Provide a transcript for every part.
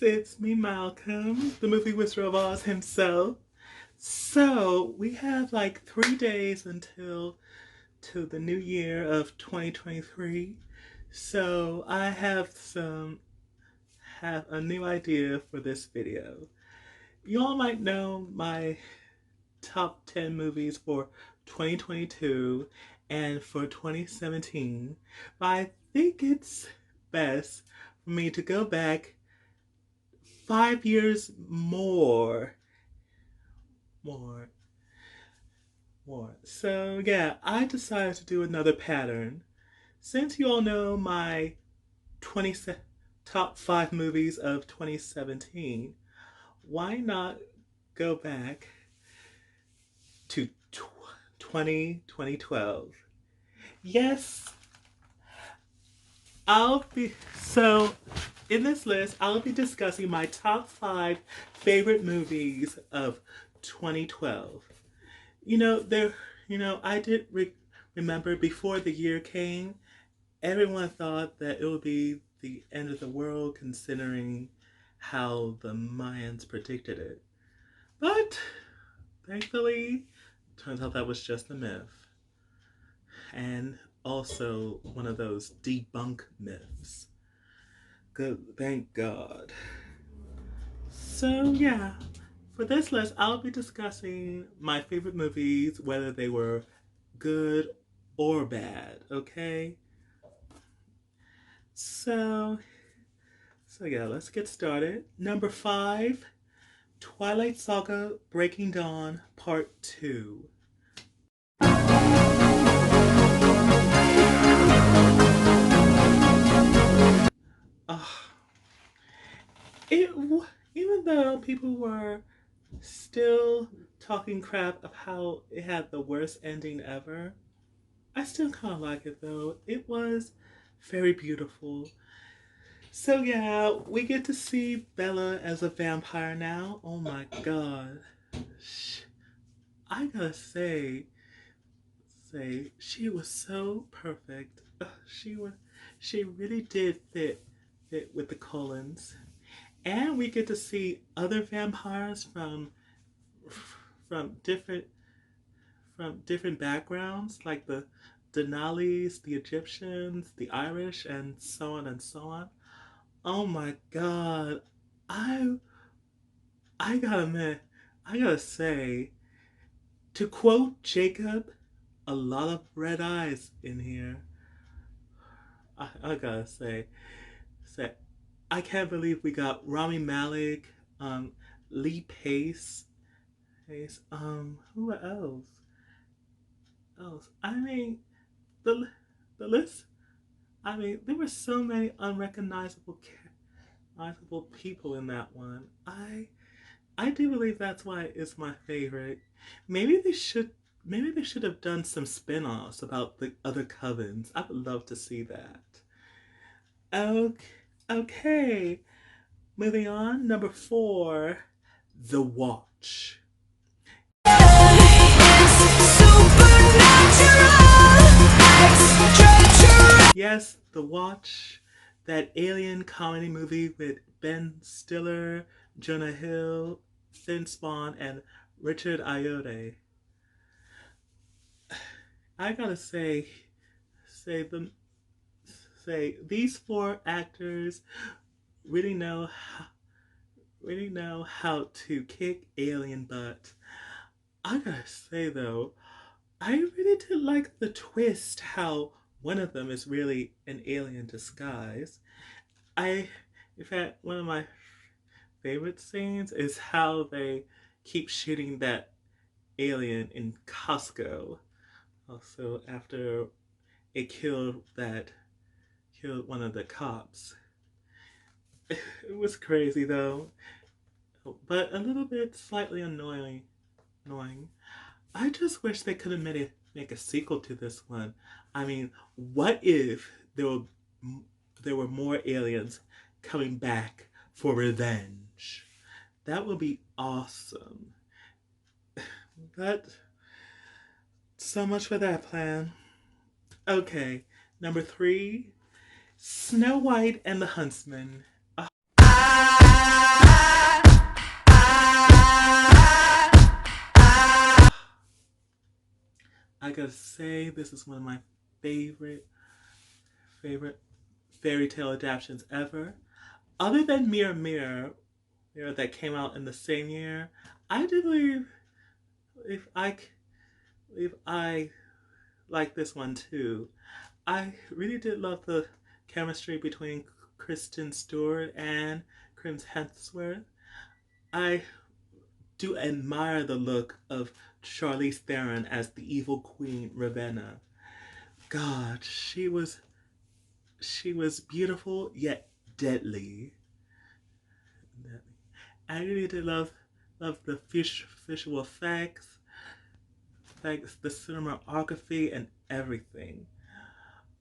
it's me, Malcolm, the movie Wizard of Oz himself. So we have like 3 days until to the new year of 2023. So I have a new idea for this video. You all might know my top 10 movies for 2022 and for 2017, but I think it's best for me to go back 5 years more, So yeah, I decided to do another pattern. Since you all know my 20 top 5 movies of 2017, why not go back to 2012? Yes, in this list, I'll be discussing my top 5 favorite movies of 2012. You know, I did remember before the year came, everyone thought that it would be the end of the world considering how the Mayans predicted it. But thankfully, turns out that was just a myth. And also one of those debunk myths. Good, thank God. So yeah, for this list, I'll be discussing my favorite movies, whether they were good or bad, okay? So yeah, let's get started. Number 5, Twilight Saga Breaking Dawn Part 2. Even though people were still talking crap of how it had the worst ending ever, I still kind of like it though. It was very beautiful. So yeah, we get to see Bella as a vampire now. Oh my god. I gotta say she was so perfect. She really did fit with the Cullens. And we get to see other vampires from different backgrounds, like the Denalis, the Egyptians, the Irish, and so on and so on. Oh my god. I I gotta say, to quote Jacob, a lot of red eyes in here. I gotta say, I can't believe we got Rami Malek, Lee who else? I mean, the list. I mean, there were so many unrecognizable people in that one. I do believe that's why it's my favorite. Maybe they should have done some spin-offs about the other covens. I would love to see that. Okay. Moving on, number 4, The Watch. Yes, The Watch, that alien comedy movie with Ben Stiller, Jonah Hill, Finn Spawn, and Richard Ayoade. I gotta say these 4 actors really know how to kick alien butt. I gotta say though, I really did like the twist how one of them is really an alien disguise. In fact, one of my favorite scenes is how they keep shooting that alien in Costco. Also, after it killed one of the cops. It was crazy though, but a little bit slightly annoying. I just wish they could have make a sequel to this one. I mean, what if there were more aliens coming back for revenge? That would be awesome. But so much for that plan. Okay, number 3, Snow White and the Huntsman. I gotta say, this is one of my favorite favorite fairy tale adaptations ever. Other than Mirror Mirror, that came out in the same year, I do believe if I if I like this one too. I really did love the chemistry between Kristen Stewart and Chris Hemsworth. I do admire the look of Charlize Theron as the evil queen Ravenna. God, she was beautiful yet deadly. I really did love the visual effects, the cinematography, and everything.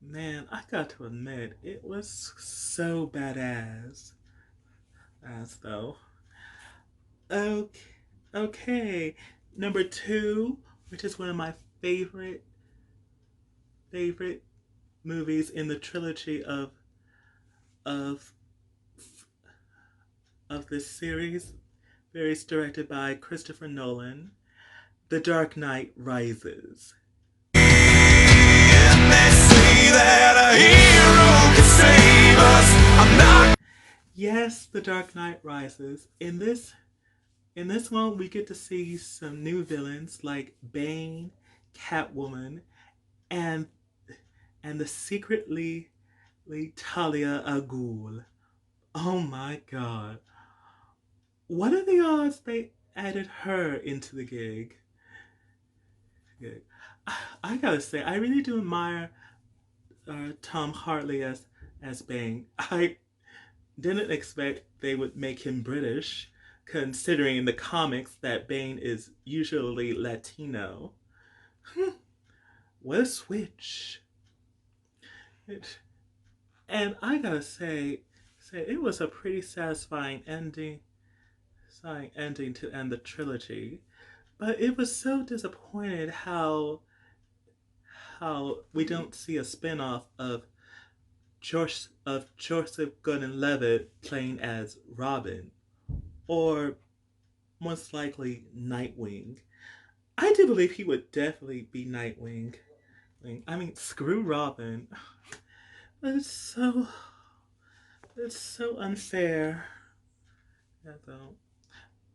Man, I got to admit, it was so badass. As though. Okay, okay. Number two, which is one of my favorite movies in the trilogy of of this series, series directed by Christopher Nolan, The Dark Knight Rises. And they say that a hero can save us. I'm not. Yes, The Dark Knight Rises. In this one, we get to see some new villains like Bane, Catwoman, and the secretly Talia al Ghul. Oh my god. What are the odds they added her into the gig? I gotta say, I really do admire Tom Hartley as Bane. I didn't expect they would make him British, considering in the comics that Bane is usually Latino. What a switch. And I gotta say it was a pretty satisfying ending to end the trilogy. But it was so disappointed how we don't see a spin-off of Joseph Gordon-Levitt playing as Robin, or most likely Nightwing. I do believe he would definitely be Nightwing. I mean, screw Robin. It's so unfair. Yeah, though.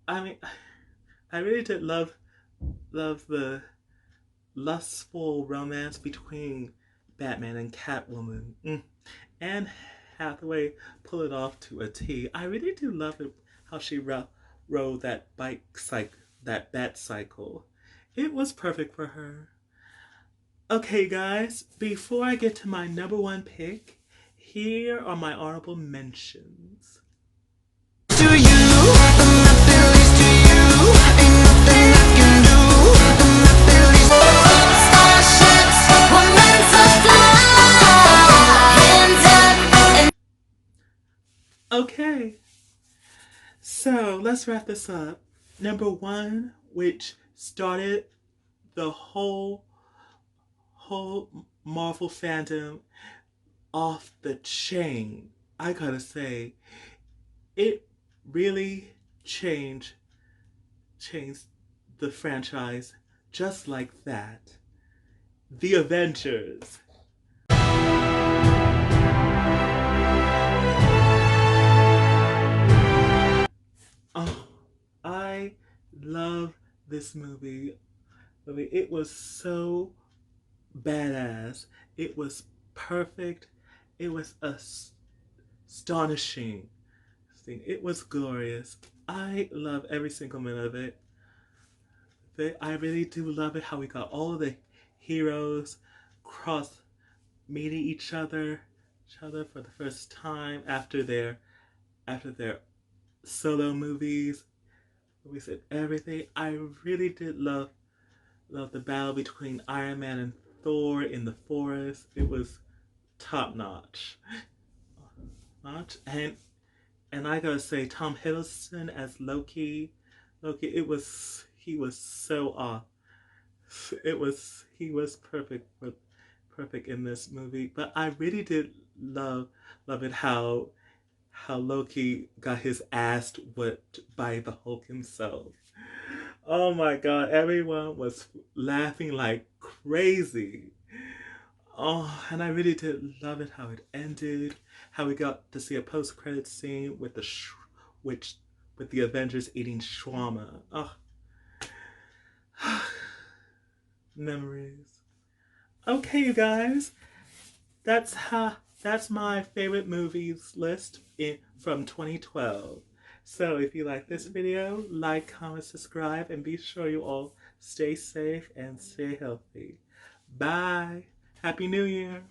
I mean, I really did love the lustful romance between Batman and Catwoman. And Hathaway pulled it off to a T. I really do love it how she rode that that bat cycle. It was perfect for her. Okay, guys, before I get to my number one pick, here are my honorable mentions. To you, nothing leads to you. Ain't nothing I can do. Nothing leads to starships were meant to fly. Hands up. Okay, so let's wrap this up. Number one, which started the whole Marvel fandom off the chain. I gotta say, it really changed the franchise just like that. The Avengers. Oh, I love this movie. It was so badass. It was perfect. It was astonishing. It was glorious. I love every single minute of it. I really do love it how we got all of the heroes cross meeting each other for the first time after their solo movies. We said everything. I really did love the battle between Iron Man and Thor in the forest. It was top notch. And I gotta say, Tom Hiddleston as Loki, he was so off. He was perfect in this movie. But I really did love it how Loki got his ass whipped by the Hulk himself. Oh my god, everyone was laughing like crazy. Oh, and I really did love it how it ended, how we got to see a post-credit scene with which with the Avengers eating shawarma. Oh, memories. Okay, you guys, that's my favorite movies list from 2012. So if you like this video, like, comment, subscribe, and be sure you all stay safe and stay healthy. Bye. Happy New Year.